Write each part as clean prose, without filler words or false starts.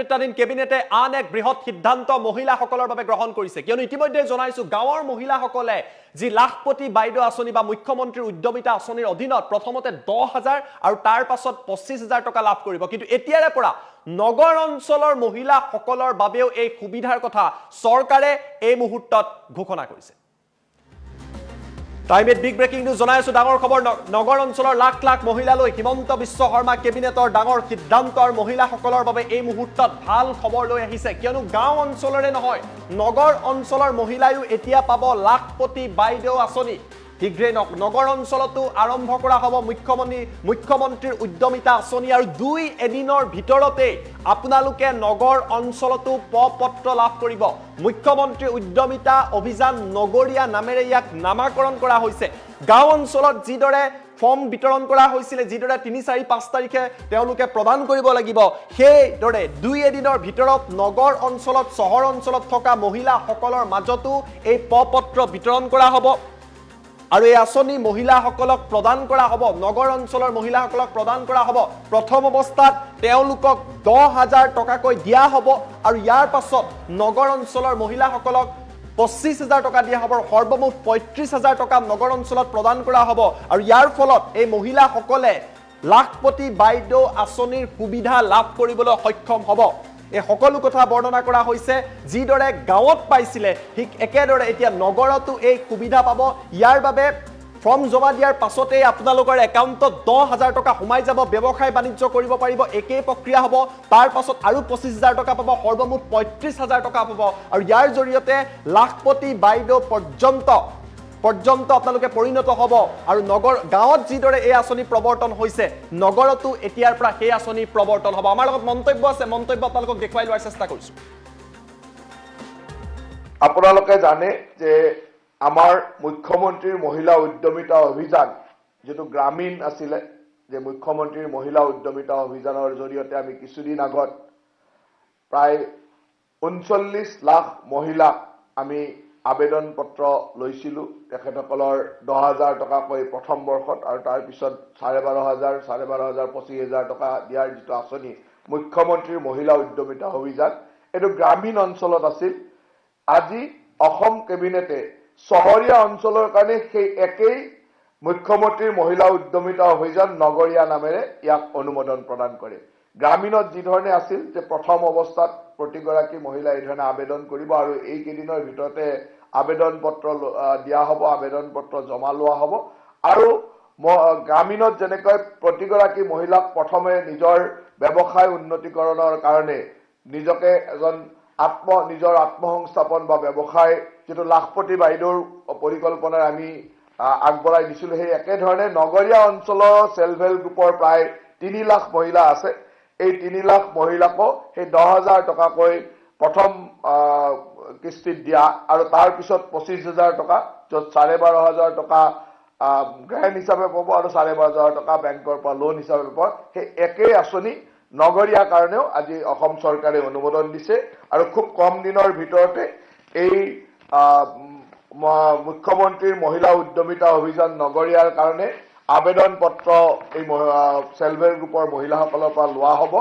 নেতৃত্বাধীন কেবিনেটে আন এক বৃহৎ সিদ্ধান্ত মহিলাসকলৰ বাবে গ্ৰহণ কৰিছে কিয়নো ইতিমধ্যে জনাইছো গাঁৱৰ মহিলাসকলে যি লাখপতি বাইদেউ আঁচনি বা মুখ্যমন্ত্ৰীৰ উদ্যমিতা আঁচনিৰ অধীনত প্ৰথমতে 10,000 আৰু তাৰ পাছত 25,000 টকা লাভ কৰিব কিন্তু এতিয়াৰে পৰা নগৰ অঞ্চলৰ মহিলাসকলৰ বাবেও এই সুবিধাৰ কথা চৰকাৰে এই মুহূৰ্তত ঘোষণা কৰিছে time at big breaking news জনাইছো ডাঙৰ খবৰ নগৰ অঞ্চলৰ লাখ লাখ মহিলালৈ হিমন্ত বিশ্ব শৰ্মা কেবিনেটৰ ডাঙৰ সিদ্ধান্ত আৰু মহিলাসকলৰ বাবে এই মুহূৰ্তত ভাল খবৰ লৈ আহিছে কিয়নো গাঁও অঞ্চলৰে নহয় নগৰ অঞ্চলৰ মহিলায়ো এতিয়া পাব লাখপতি বাইদেউ আঁচনি শীঘ্ৰে নগৰ অঞ্চলতো আৰম্ভ কৰা হ'ব মুখ্যমন্ত্ৰীৰ উদ্যমিতা আঁচনি আৰু 2 এদিনৰ ভিতৰতে আপোনালোকে নগৰ অঞ্চলতো পত্ৰ লাভ কৰিব মুখ্যমন্ত্ৰী উদ্যমিতা অভিযান নগৰীয়া নামেৰে ইয়াক নামাকৰণ কৰা হৈছে গাঁও অঞ্চলত যিদৰে ফৰ্ম বিতৰণ কৰা হৈছিল যিদৰে 3, 4, 5 তাৰিখে তেওঁলোকে প্ৰদান কৰিব লাগিব সেইদৰে 2 এদিনৰ ভিতৰত নগৰ অঞ্চলত চহৰ অঞ্চলত থকা মহিলাসকলৰ মাজতো এই পত্ৰ বিতৰণ কৰা হ'ব আৰু এই আঁচনি মহিলাসকলক প্ৰদান কৰা হ'ব নগৰ অঞ্চলৰ মহিলাসকলক প্ৰদান কৰা হ'ব প্ৰথম অৱস্থাত তেওঁলোকক 10,000 টকাকৈ দিয়া হ'ব আৰু ইয়াৰ পাছত নগৰ অঞ্চলৰ মহিলাসকলক 25,000 টকা দিয়া হ'ব সৰ্বমুঠ 35,000 টকা নগৰ অঞ্চলত প্ৰদান কৰা হ'ব আৰু ইয়াৰ ফলত এই মহিলাসকলে লাখপতি বাইদেউ আঁচনিৰ সুবিধা লাভ কৰিবলৈ সক্ষম হ'ব এই সকলো কথা বৰ্ণনা কৰা হৈছে যিদৰে গাঁৱত পাইছিলে ঠিক একেদৰে এতিয়া নগৰতো এই সুবিধা পাব ইয়াৰ বাবে ফৰ্ম জমা দিয়াৰ পাছতে আপোনালোকৰ একাউণ্টত 10,000 টকা সোমাই যাব ব্যৱসায় বাণিজ্য কৰিব পাৰিব একে প্ৰক্ৰিয়া হ'ব তাৰ পাছত আৰু 25,000 টকা পাব সৰ্বমুঠ 35,000 টকা পাব আৰু ইয়াৰ জৰিয়তে লাখপতি বাইদেউ পৰ্যন্ত আপোনালোকে পৰিণত হ'ব আৰু নগৰ গাঁৱত যিদৰে এই আঁচনি প্ৰৱৰ্তন হৈছে নগৰতো এতিয়াৰ পৰা সেই আঁচনি প্ৰৱৰ্তন হ'ব আমাৰ লগত মন্তব্য আছে মন্তব্য আপোনালোকক দেখুৱাই লোৱাৰ চেষ্টা কৰিছো আপোনালোকে জানে যে আমাৰ মুখ্যমন্ত্ৰীৰ মহিলা উদ্যমিতা অভিযান যেটো গ্ৰামীণ আছিল যে মুখ্যমন্ত্ৰীৰ মহিলা উদ্যমিতা অভিযানৰ জৰিয়তে আমি কিছুদিন আগত প্ৰায় 39 লাখ মহিলা আমি আবেদন পত্ৰ লৈছিলো তেখেতসকলৰ 10,000 টকাকৈ প্ৰথম বৰ্ষত আৰু তাৰ পিছত 12,500 25,000 টকা দিয়াৰ যেটো আঁচনি মুখ্যমন্ত্ৰীৰ মহিলা উদ্যমিতা অভিযান এটো গ্ৰামীণ অঞ্চলত আছিল আজি অসম কেবিনেটে চহৰীয়া অঞ্চলৰ কাৰণে সেই একেই মুখ্যমন্ত্ৰীৰ মহিলা উদ্যমিতা অভিযান নগৰীয়া নামেৰে ইয়াক অনুমোদন প্ৰদান কৰে গ্ৰামীণত যি ধৰণে আছিল যে প্ৰথম অৱস্থাত প্ৰতিগৰাকী মহিলা এই ধৰণে আবেদন কৰিব আৰু এই কেইদিনৰ ভিতৰতে আবেদন পত্ৰ দিয়া হ'ব আবেদন পত্ৰ জমা লোৱা হ'ব আৰু গ্ৰামীণত যেনেকৈ প্ৰতিগৰাকী মহিলাক প্ৰথমে নিজৰ ব্যৱসায় উন্নতিকৰণৰ কাৰণে নিজকে এজন নিজৰ আত্মসংস্থাপন বা ব্যৱসায় যেটো লাখপতি বাইদেউৰ পৰিকল্পনাৰ আমি আগবঢ়াই দিছিলো সেই একে ধৰণে নগৰীয়া অঞ্চলৰ সেলফ হেল্প গ্ৰুপৰ প্ৰায় 3 লাখ মহিলা আছে এই 3 লাখ মহিলাকো সেই 10,000 টকাকৈ প্ৰথম কিস্তিত দিয়া আৰু তাৰ পিছত 25,000 টকা যত 12,500 টকা গ্ৰান্ট হিচাপে পাব আৰু 12,500 টকা বেংকৰ পৰা লোন হিচাপে পাব সেই একেই আঁচনি নগৰীয়া কাৰণেও আজি অসম চৰকাৰে অনুমোদন দিছে আৰু খুব কম দিনৰ ভিতৰতে এই মুখ্যমন্ত্ৰীৰ মহিলা উদ্যমিতা অভিযান নগৰীয়াৰ কাৰণে আবেদন পত্ৰ এই সেলফ হেল্প গ্ৰুপৰ মহিলাসকলৰ পৰা লোৱা হ'ব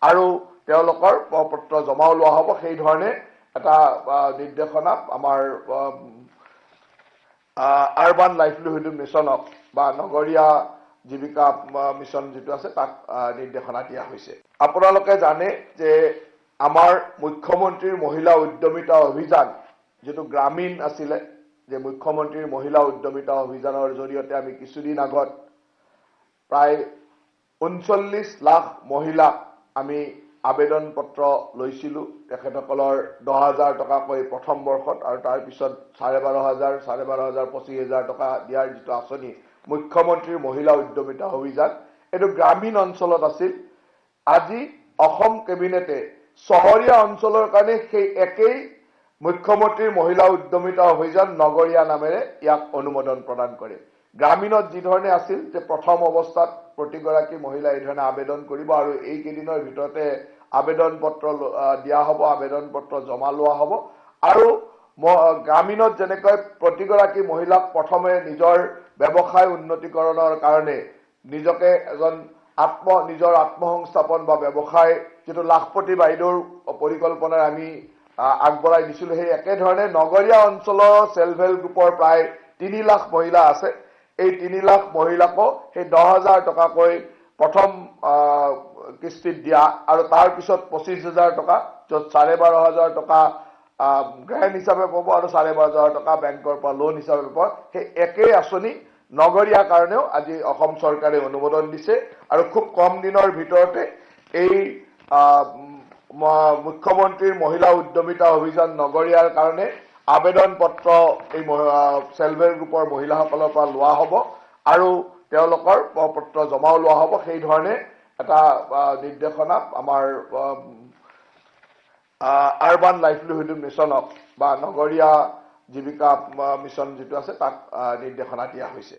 আৰু তেওঁলোকৰ পত্ৰ জমা লোৱা হ'ব সেই ধৰণে এটা নিৰ্দেশনা আমাৰ আৰবান লাইভলিহুড মিছনক বা নগৰীয়া জীৱিকা মিছন যেটো আছে তাক নিৰ্দেশনা দিয়া হৈছে আপোনালোকে জানে যে আমাৰ মুখ্যমন্ত্ৰীৰ মহিলা উদ্যমিতা অভিযান যেটো গ্ৰামীণ আছিল যে মুখ্যমন্ত্ৰীৰ মহিলা উদ্যমিতা অভিযানৰ জৰিয়তে আমি কিছুদিন আগত প্ৰায় 39 লাখ মহিলা আমি আবেদন পত্ৰ লৈছিলো তেখেতসকলৰ 10,000 টকাকৈ প্ৰথম বৰ্ষত আৰু তাৰ পিছত 12,500 25,000 টকা দিয়াৰ যেটো আঁচনি মুখ্যমন্ত্ৰীৰ মহিলা উদ্যমিতা অভিযান এটো গ্ৰামীণ অঞ্চলত আছিল আজি অসম কেবিনেটে চহৰীয়া অঞ্চলৰ কাৰণে সেই একেই মুখ্যমন্ত্ৰীৰ মহিলা উদ্যমিতা অভিযান নগৰীয়া নামেৰে ইয়াক অনুমোদন প্ৰদান কৰে গ্ৰামীণত যি ধৰণে আছিল যে প্ৰথম অৱস্থাত প্ৰতিগৰাকী মহিলা এই ধৰণে আবেদন কৰিব আৰু এই কেইদিনৰ ভিতৰতে আবেদন পত্ৰ দিয়া হ'ব আবেদন পত্ৰ জমা লোৱা হ'ব আৰু গ্ৰামীণত যেনেকৈ প্ৰতিগৰাকী মহিলাক প্ৰথমে নিজৰ ব্যৱসায় উন্নতিকৰণৰ কাৰণে নিজকে এজন নিজৰ আত্মসংস্থাপন বা ব্যৱসায় যিটো লাখপতি বাইদেউৰ পৰিকল্পনাৰ আমি আগবঢ়াই দিছিলোঁ, সেই একেধৰণে নগৰীয়া অঞ্চলৰ চেল্ফ হেল্প গ্ৰুপৰ প্ৰায় 3 লাখ মহিলা আছে। এই 3 লাখ মহিলাকো সেই 10,000 টকাকৈ প্ৰথম কিস্তিত দিয়া আৰু তাৰ পিছত 25,000 টকা, য'ত 12,500 টকা গ্ৰেণ্ট হিচাপে পাব আৰু 12,500 টকা বেংকৰ পৰা লোন হিচাপে পাব। সেই একেই আঁচনি নগৰীয়া কাৰণেও আজি অসম চৰকাৰে অনুমোদন দিছে আৰু খুব কম দিনৰ ভিতৰতে এই মুখ্যমন্ত্ৰীৰ মহিলা উদ্যমিতা অভিযান নগৰীয়াৰ কাৰণে আবেদন পত্ৰ এই চেল্ফ হেল্প গ্ৰুপৰ মহিলাসকলৰ পৰা লোৱা হ'ব আৰু তেওঁলোকৰ পত্ৰ জমাও লোৱা হ'ব। সেই ধৰণে এটা নিৰ্দেশনা আমাৰ আৰবান লাইভলিহুড মিছনক বা নগৰীয়া জীৱিকা মিছন যিটো আছে তাক নিৰ্দেশনা দিয়া হৈছে।